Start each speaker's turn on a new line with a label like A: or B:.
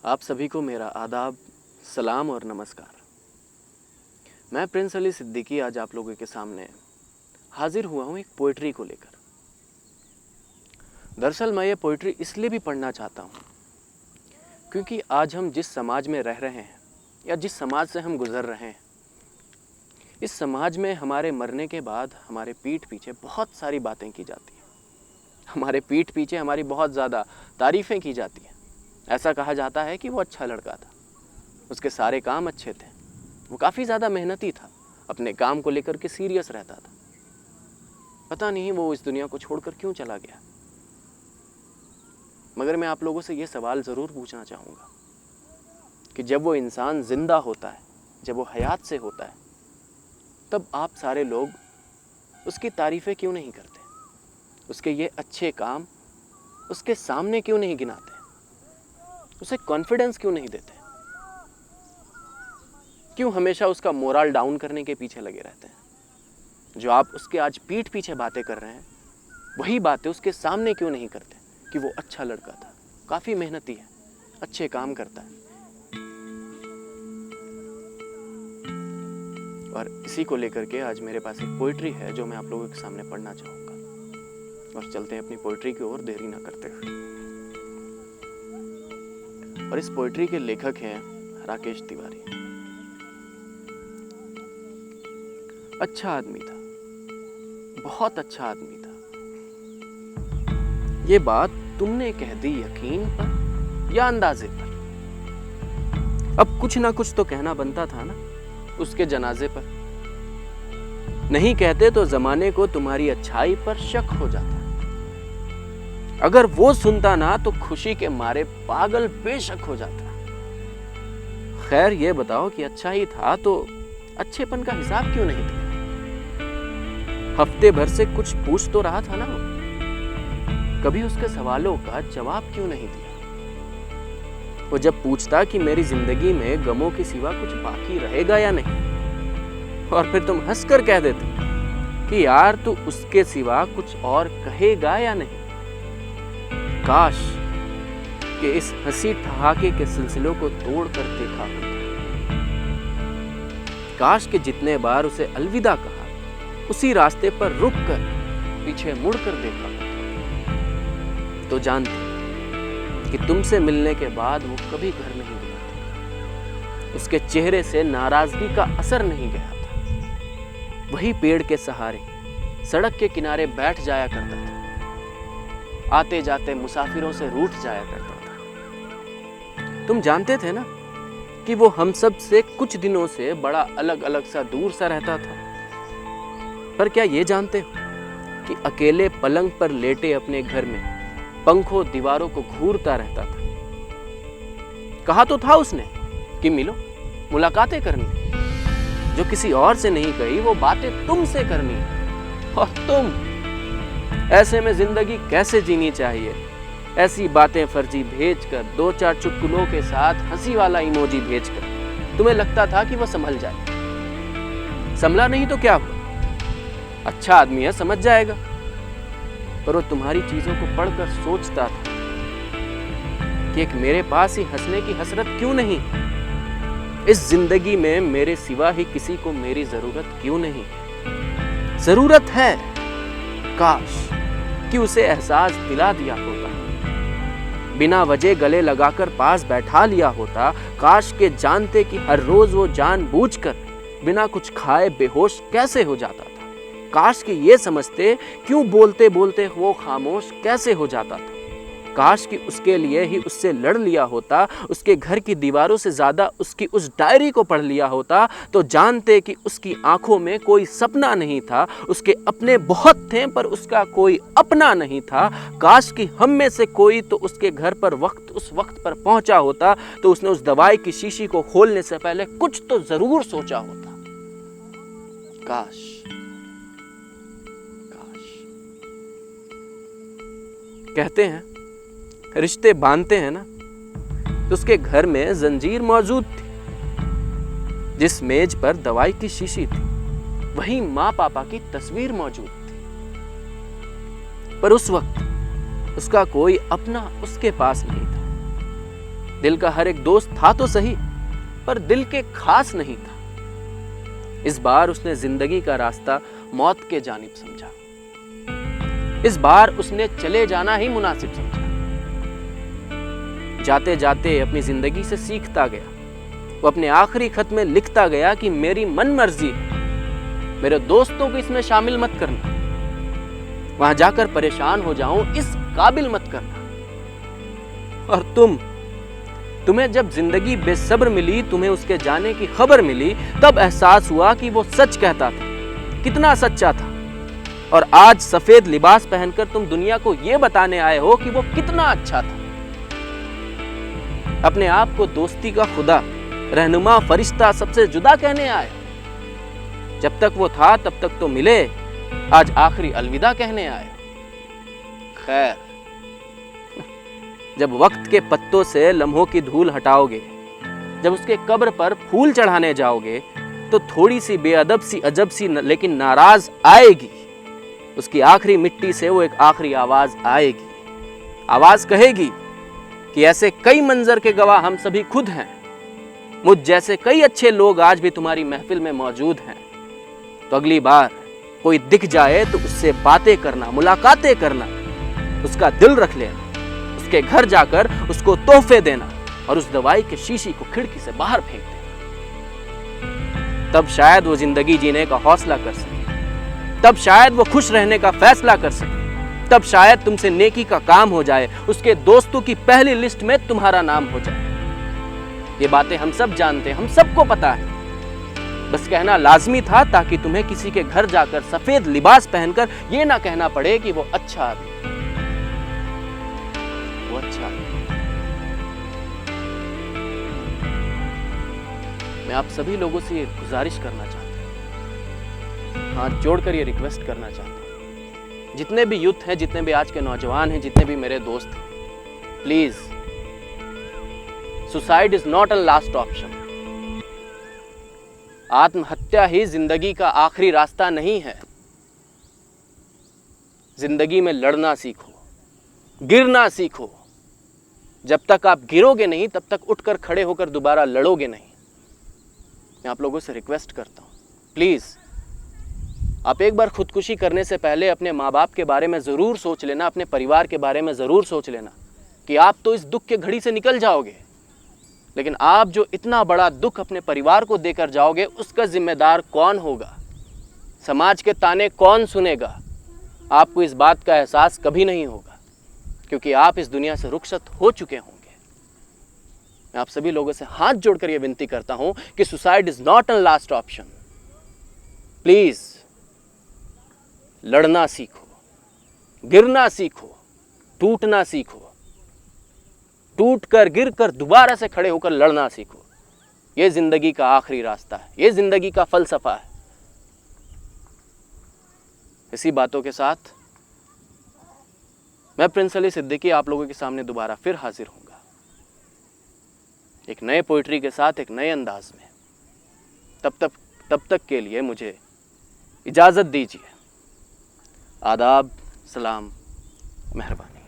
A: आप सभी को मेरा आदाब, सलाम और नमस्कार। मैं प्रिंस अली सिद्दीकी आज आप लोगों के सामने हाजिर हुआ हूँ एक पोइट्री को लेकर। दरअसल मैं ये पोइट्री इसलिए भी पढ़ना चाहता हूँ क्योंकि आज हम जिस समाज में रह रहे हैं या जिस समाज से हम गुजर रहे हैं, इस समाज में हमारे मरने के बाद हमारे पीठ पीछे बहुत सारी बातें की जाती हैं। हमारे पीठ पीछे हमारी बहुत ज़्यादा तारीफ़ें की जाती हैं। ऐसा कहा जाता है कि वो अच्छा लड़का था, उसके सारे काम अच्छे थे, वो काफ़ी ज़्यादा मेहनती था, अपने काम को लेकर के सीरियस रहता था। पता नहीं वो इस दुनिया को छोड़कर क्यों चला गया। मगर मैं आप लोगों से ये सवाल ज़रूर पूछना चाहूँगा कि जब वो इंसान ज़िंदा होता है, जब वो हयात से होता है, तब आप सारे लोग उसकी तारीफ़ें क्यों नहीं करते? उसके ये अच्छे काम उसके सामने क्यों नहीं गिनाते? उसे कॉन्फिडेंस क्यों नहीं देते? क्यों हमेशा उसका मोरल डाउन करने के पीछे लगे रहते हैं? जो आप उसके आज पीठ पीछे बातें कर रहे हैं, वही बातें उसके सामने क्यों नहीं करते कि वो अच्छा लड़का था, काफ़ी मेहनती है, अच्छे काम करता है। और इसी को लेकर के आज मेरे पास एक पोइट्री है जो मैं आप लोगों के सामने पढ़ना चाहूँगा। और चलते हैं अपनी पोइट्री की ओर देरी ना करते हुए। और इस पोइट्री के लेखक हैं राकेश तिवारी। अच्छा आदमी था, बहुत अच्छा आदमी था। ये बात तुमने कह दी यकीन पर या अंदाजे पर। अब कुछ ना कुछ तो कहना बनता था ना उसके जनाजे पर। नहीं कहते तो जमाने को तुम्हारी अच्छाई पर शक हो जाता। अगर वो सुनता ना तो खुशी के मारे पागल बेशक हो जाता। खैर ये बताओ कि अच्छा ही था तो अच्छेपन का हिसाब क्यों नहीं दिया? हफ्ते भर से कुछ पूछ तो रहा था ना वो। कभी उसके सवालों का जवाब क्यों नहीं दिया? वो जब पूछता कि मेरी जिंदगी में गमों के सिवा कुछ बाकी रहेगा या नहीं, और फिर तुम हंसकर कह देते कि यार तू उसके सिवा कुछ और कहेगा या नहीं। काश कि इस हंसी ठहाके के सिलसिलों को तोड़ कर देखा होता। काश कि जितने बार उसे अलविदा कहा, उसी रास्ते पर रुक कर पीछे मुड़ कर देखा होता। तो जानते कि तुमसे मिलने के बाद वो कभी घर नहीं गया था। उसके चेहरे से नाराजगी का असर नहीं गया था। वही पेड़ के सहारे सड़क के किनारे बैठ जाया करता था। आते जाते मुसाफिरों से रूठ जाया करता था। तुम जानते थे ना कि वो हम सब से कुछ दिनों से बड़ा अलग अलग सा दूर सा रहता था। पर क्या ये जानते हो कि अकेले पलंग पर लेटे अपने घर में पंखों दीवारों को घूरता रहता था। कहा तो था उसने कि मिलो, मुलाकातें करनी, जो किसी और से नहीं कही वो बातें तुमसे करनी। और तुम ऐसे में जिंदगी कैसे जीनी चाहिए? ऐसी बातें फर्जी भेजकर, दो चार चुटकुलों के साथ हंसी वाला इमोजी भेजकर तुम्हें लगता था कि वो संभल जाए। संभला नहीं तो क्या हुआ? अच्छा आदमी है, समझ जाएगा। पर वो तुम्हारी चीजों को पढ़कर सोचता था कि एक मेरे पास ही हंसने की हसरत क्यों नहीं? इस जिंदगी में मेरे सिवा ही किसी को मेरी जरूरत क्यों नहीं? जरूरत है। काश कि उसे एहसास दिला दिया होता, बिना वजह गले लगाकर पास बैठा लिया होता। काश के जानते कि हर रोज वो जानबूझकर बिना कुछ खाए बेहोश कैसे हो जाता था। काश कि ये समझते क्यों बोलते बोलते वो खामोश कैसे हो जाता था। काश कि उसके लिए ही उससे लड़ लिया होता, उसके घर की दीवारों से ज्यादा उसकी उस डायरी को पढ़ लिया होता, तो जानते कि उसकी आंखों में कोई सपना नहीं था। उसके अपने बहुत थे पर उसका कोई अपना नहीं था। काश कि हम में से कोई तो उसके घर पर उस वक्त पर पहुंचा होता, तो उसने उस दवाई की शीशी को खोलने से पहले कुछ तो जरूर सोचा होता। काश काश। कहते हैं रिश्ते बांधते हैं ना, तो उसके घर में जंजीर मौजूद थी। जिस मेज पर दवाई की शीशी थी, वहीं माँ पापा की तस्वीर मौजूद थी। पर उस वक्त उसका कोई अपना उसके पास नहीं था। दिल का हर एक दोस्त था तो सही, पर दिल के खास नहीं था। इस बार उसने जिंदगी का रास्ता मौत के जानिब समझा। इस बार उसने चले जाना ही मुनासिब समझा। जाते जाते अपनी जिंदगी से सीखता गया। वो अपने आखिरी खत में लिखता गया कि मेरी मन मर्जी है, मेरे दोस्तों को इसमें शामिल मत करना, वहां जाकर परेशान हो जाऊं इस काबिल मत करना। और तुम्हें जब जिंदगी बेसब्र मिली, तुम्हें उसके जाने की खबर मिली, तब एहसास हुआ कि वो सच कहता था, कितना सच्चा था। और आज सफेद लिबास पहनकर तुम दुनिया को यह बताने आए हो कि वो कितना अच्छा था। अपने आप को दोस्ती का खुदा, रहनुमा, फरिश्ता, सबसे जुदा कहने आए। जब तक वो था तब तक तो मिले, आज आखिरी अलविदा कहने आए। खैर, जब वक्त के पत्तों से लम्हों की धूल हटाओगे, जब उसके कब्र पर फूल चढ़ाने जाओगे, तो थोड़ी सी बेअदब सी, अजब सी, लेकिन नाराज आएगी। उसकी आखिरी मिट्टी से वो एक आखिरी आवाज आएगी। आवाज कहेगी कि ऐसे कई मंजर के गवाह हम सभी खुद हैं। मुझ जैसे कई अच्छे लोग आज भी तुम्हारी महफिल में मौजूद हैं। तो अगली बार कोई दिख जाए तो उससे बातें करना, मुलाकातें करना, उसका दिल रख लेना, उसके घर जाकर उसको तोहफे देना और उस दवाई के शीशी को खिड़की से बाहर फेंक देना। तब शायद वो जिंदगी जीने का हौसला कर सके, तब शायद वो खुश रहने का फैसला कर सके, तब शायद तुमसे नेकी का काम हो जाए, उसके दोस्तों की पहली लिस्ट में तुम्हारा नाम हो जाए। ये बातें हम सब जानते हैं, हम सबको पता है। बस कहना लाजमी था ताकि तुम्हें किसी के घर जाकर सफेद लिबास पहनकर ये ना कहना पड़े कि वो अच्छा आदमी, वो अच्छा आदमी। मैं आप सभी लोगों से ये गुजारिश करना चाहता हूं, हाथ जोड़कर ये रिक्वेस्ट करना चाहता हूं, जितने भी यूथ हैं, जितने भी आज के नौजवान हैं, जितने भी मेरे दोस्त हैं, please, suicide is not a last option. आत्महत्या ही जिंदगी का आखिरी रास्ता नहीं है। जिंदगी में लड़ना सीखो, गिरना सीखो। जब तक आप गिरोगे नहीं, तब तक उठकर खड़े होकर दोबारा लड़ोगे नहीं। मैं आप लोगों से रिक्वेस्ट करता हूं, प्लीज, आप एक बार खुदकुशी करने से पहले अपने माँ बाप के बारे में जरूर सोच लेना, अपने परिवार के बारे में जरूर सोच लेना कि आप तो इस दुख के घड़ी से निकल जाओगे, लेकिन आप जो इतना बड़ा दुख अपने परिवार को देकर जाओगे, उसका जिम्मेदार कौन होगा? समाज के ताने कौन सुनेगा? आपको इस बात का एहसास कभी नहीं होगा, क्योंकि आप इस दुनिया से रुखसत हो चुके होंगे। मैं आप सभी लोगों से हाथ जोड़कर यह विनती करता हूं कि suicide is not a last option. Please, लड़ना सीखो, गिरना सीखो, टूटना सीखो, टूटकर गिरकर दोबारा से खड़े होकर लड़ना सीखो। यह जिंदगी का आखिरी रास्ता है, यह जिंदगी का फलसफा है। इसी बातों के साथ मैं प्रिंस अली सिद्दीकी आप लोगों के सामने दोबारा फिर हाजिर होऊंगा, एक नए पोइट्री के साथ, एक नए अंदाज में। तब तक के लिए मुझे इजाजत दीजिए। आदाब, सलाम, मेहरबानी।